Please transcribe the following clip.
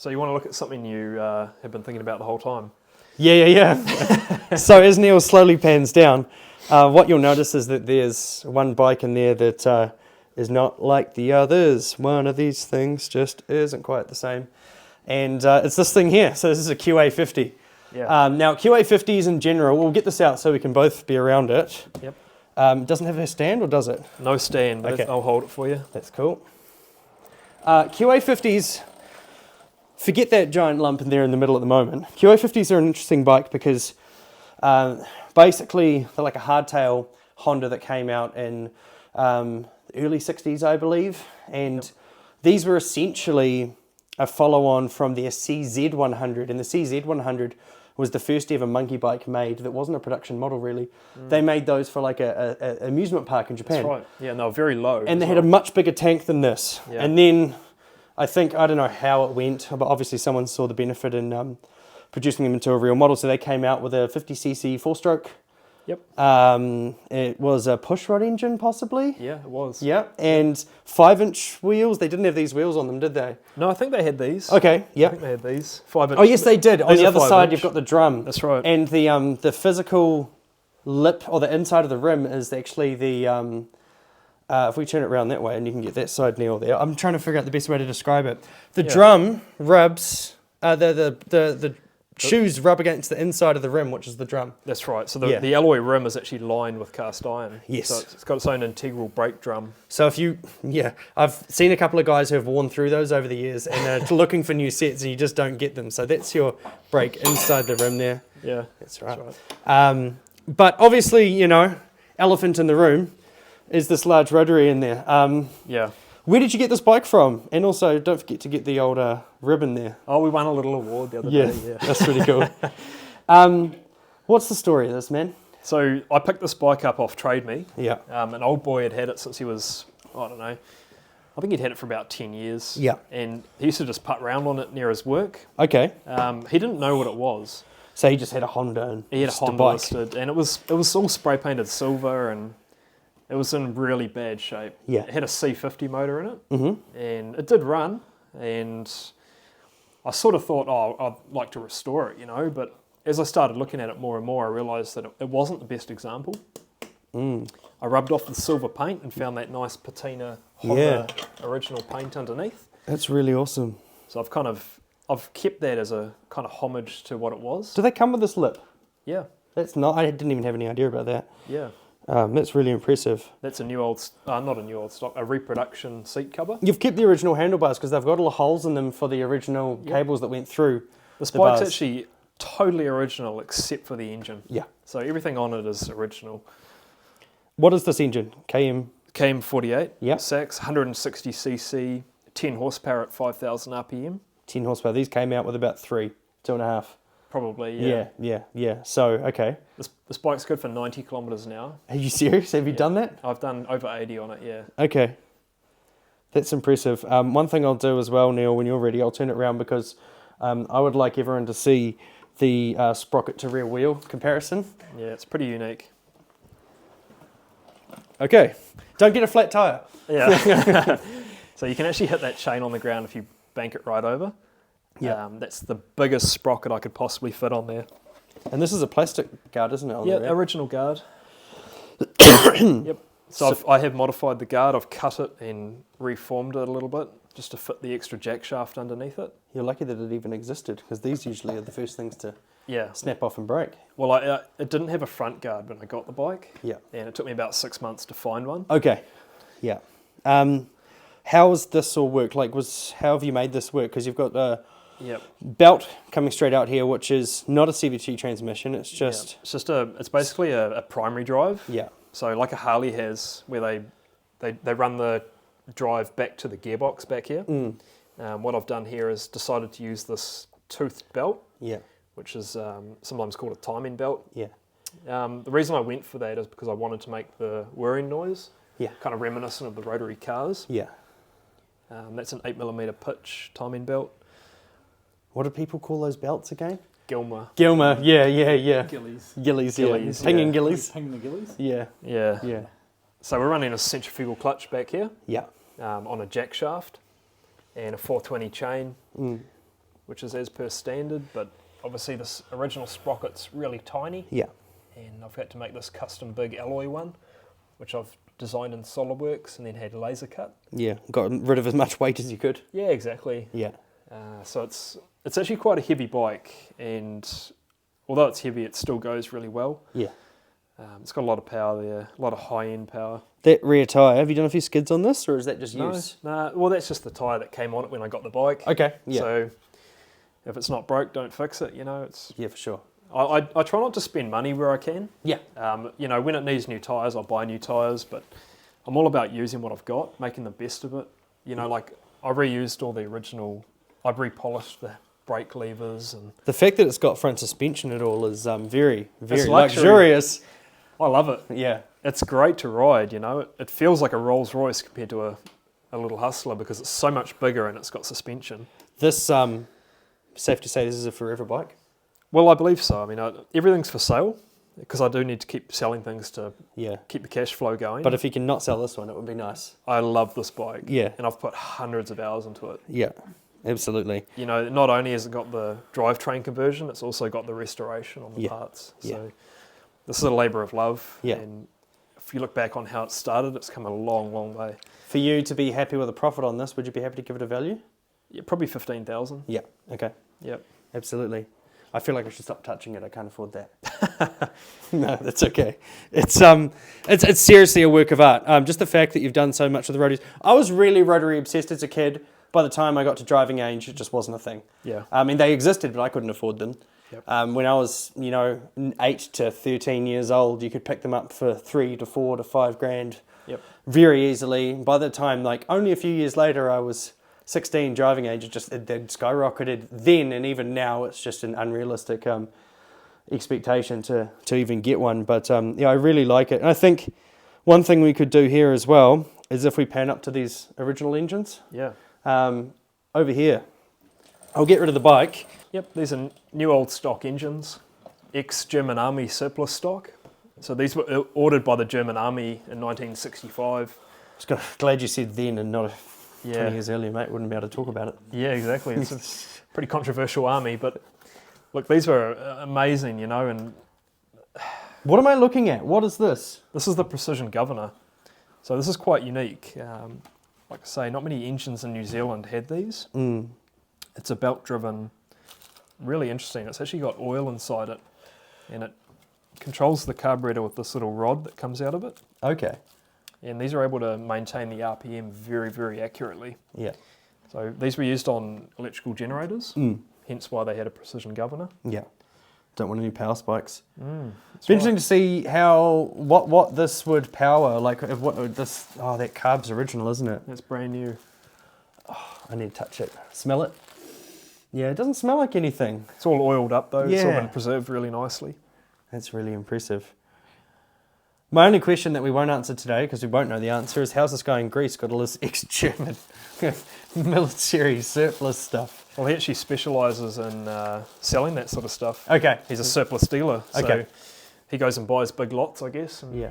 So you want to look at something you have been thinking about the whole time? Yeah. So as Neil slowly pans down, what you'll notice is that there's one bike in there that is not like the others. One of these things just isn't quite the same. And it's this thing here. So this is a QA50. Yeah. Now QA50s in general, we'll get this out so we can both be around it. Yep. Doesn't have a stand, or does it? No stand, but Okay. I'll hold it for you. That's cool. QA50s, forget that giant lump in there in the middle at the moment. QA50s are an interesting bike because basically they're like a hardtail Honda that came out in the early 60s, I believe. And these were essentially a follow-on from their CZ100. And the CZ100 was the first ever monkey bike made that wasn't a production model, really. They made those for like a amusement park in Japan. That's right. Yeah, and they were very low. And they had a much bigger tank than this. Yeah. And then I don't know how it went, but obviously someone saw the benefit in producing them into a real model. So they came out with a 50cc four-stroke. Yep. It was a push-rod engine, possibly. Yeah, it was. Yeah, and 5-inch wheels. They didn't have these wheels on them, did they? No, I think they had these. Okay, I yeah. think they had these. 5-inch. Oh, yes, they did. On These the are other side, 5-inch. you've got the drum. That's right. And the physical lip, or the inside of the rim, is actually the... if we turn it around that way, and you can get that side Neil there. I'm trying to figure out the best way to describe it. The drum rubs... the shoes rub against the inside of the rim, which is the drum. That's right. So the alloy rim is actually lined with cast iron. Yes. So it's got its own integral brake drum. So I've seen a couple of guys who have worn through those over the years and are looking for new sets, and you just don't get them. So that's your brake inside the rim there. Yeah. That's right. But obviously, elephant in the room is this large rotary in there. Yeah. Where did you get this bike from? And also, don't forget to get the old ribbon there. Oh, we won a little award the other day. Yeah. That's pretty cool. What's the story of this, man? So I picked this bike up off Trade Me. Yeah. An old boy had it since he was, I don't know, I think he'd had it for about 10 years. Yeah. And he used to just putt around on it near his work. Okay. He didn't know what it was. So he just had a Honda and He had a just Honda bike. listed, and it was all spray painted silver, and it was in really bad shape. Yeah. It had a C50 motor in it, and it did run, and I sort of thought, I'd like to restore it, but as I started looking at it more and more, I realised that it wasn't the best example. I rubbed off the silver paint and found that nice patina Honda original paint underneath. That's really awesome. So I've kept that as a kind of homage to what it was. Do they come with this lip? Yeah. I didn't even have any idea about that. Yeah. That's really impressive. That's not a new old stock, a reproduction seat cover. You've kept the original handlebars because they've got little holes in them for the original cables that went through. This the bike's bars. actually totally original except for the engine. Yeah. So everything on it is original. What is this engine? KM48, Yep. Sachs, 160cc, 10 horsepower at 5,000 RPM. 10 horsepower. These came out with about 2.5. Probably, yeah. Yeah. So, okay. This bike's good for 90 kilometres an hour. Are you serious? Have you done that? I've done over 80 on it, yeah. Okay. That's impressive. One thing I'll do as well, Neil, when you're ready, I'll turn it around because I would like everyone to see the sprocket to rear wheel comparison. Yeah, it's pretty unique. Okay. Don't get a flat tyre. Yeah. So you can actually hit that chain on the ground if you bank it right over. Yeah. That's the biggest sprocket I could possibly fit on there. And this is a plastic guard, isn't it? On Yeah, the rear? original guard. Yep. So I have modified the guard. I've cut it and reformed it a little bit just to fit the extra jack shaft underneath it. You're lucky that it even existed because these usually are the first things to Yeah. snap off and break. Well, it didn't have a front guard when I got the bike. Yeah. And it took me about 6 months to find one. Okay. Yeah. How has this all worked? How have you made this work? Because you've got a Yep. belt coming straight out here, which is not a CVT transmission. It's just It's basically a primary drive. yeah. So like a Harley has, where they run the drive back to the gearbox back here. What I've done here is decided to use this toothed belt, Yeah. which is sometimes called a timing belt. Yeah. The reason I went for that is because I wanted to make the whirring noise, Yeah. kind of reminiscent of the rotary cars. Yeah. That's an 8mm pitch timing belt. What do people call those belts again? Gilmer. Gilmer. Yeah. Gillies. Gillies. Gillies, Pinging yeah. gillies. Hanging the gillies? Yeah. Yeah. Yeah. So we're running a centrifugal clutch back here Yeah. on a jack shaft and a 420 chain. which is as per standard, but obviously this original sprocket's really tiny. Yeah. And I've had to make this custom big alloy one, which I've designed in SolidWorks and then had laser cut. Yeah, got rid of as much weight as you could. Yeah, exactly. Yeah. So it's actually quite a heavy bike, and although it's heavy, it still goes really well. Yeah. It's got a lot of power there, a lot of high-end power. That rear tyre, have you done a few skids on this, or is that just use? No, well, that's just the tyre that came on it when I got the bike. Okay, yeah. So if it's not broke, don't fix it, it's... Yeah, for sure. I try not to spend money where I can. Yeah. When it needs new tyres, I'll buy new tyres, but I'm all about using what I've got, making the best of it. Like I reused all the original, I've repolished the brake levers. And the fact that it's got front suspension at all is very, very it's luxurious. I love it. Yeah. It's great to ride, It feels like a Rolls Royce compared to a little Hustler because it's so much bigger and it's got suspension. This, safe to say this is a forever bike? Well, I believe so. Everything's for sale because I do need to keep selling things to keep the cash flow going. But if you can not sell this one, it would be nice. I love this bike. Yeah. And I've put hundreds of hours into it. Yeah, absolutely. Not only has it got the drivetrain conversion, it's also got the restoration on the parts. So this is a labour of love. Yeah. And if you look back on how it started, it's come a long, long way. For you to be happy with a profit on this, would you be happy to give it a value? Yeah, probably 15,000. Yeah. Okay. Yep. Absolutely. I feel like I should stop touching it. I can't afford that. No, that's okay. It's seriously a work of art. Just the fact that you've done so much with the rotaries. I was really rotary obsessed as a kid. By the time I got to driving age, it just wasn't a thing. Yeah. They existed, but I couldn't afford them. Yep. When I was, 8 to 13 years old, you could pick them up for 3 to 4 to 5 grand. Yep. Very easily. By the time, only a few years later, I was 16, driving age, it skyrocketed then, and even now it's just an unrealistic expectation to even get one. But I really like it. And I think one thing we could do here as well is if we pan up to these original engines. Yeah. Over here. I'll get rid of the bike. Yep, these are new old stock engines, ex-German Army surplus stock. So these were ordered by the German Army in 1965. Glad you said then and not 20 years earlier, mate. Wouldn't be able to talk about it. Yeah, exactly. It's a pretty controversial army, but look, these were amazing, and... What am I looking at? What is this? This is the Precision Governor. So this is quite unique. Like I say, not many engines in New Zealand had these. Mm. It's a belt-driven, really interesting. It's actually got oil inside it, and it controls the carburetor with this little rod that comes out of it. Okay. And these are able to maintain the RPM very, very accurately. Yeah. So these were used on electrical generators, hence why they had a Precision Governor. Yeah. Don't want any power spikes. It's be interesting to see what this would power. That carb's original, isn't it? It's brand new. Oh, I need to touch it. Smell it. Yeah, it doesn't smell like anything. It's all oiled up though. Yeah. It's all been preserved really nicely. That's really impressive. My only question that we won't answer today, because we won't know the answer, is how's this guy in Greece got all this ex-German military surplus stuff? Well, he actually specialises in selling that sort of stuff. Okay. He's a surplus dealer. So Okay. he goes and buys big lots, I guess. And Yeah.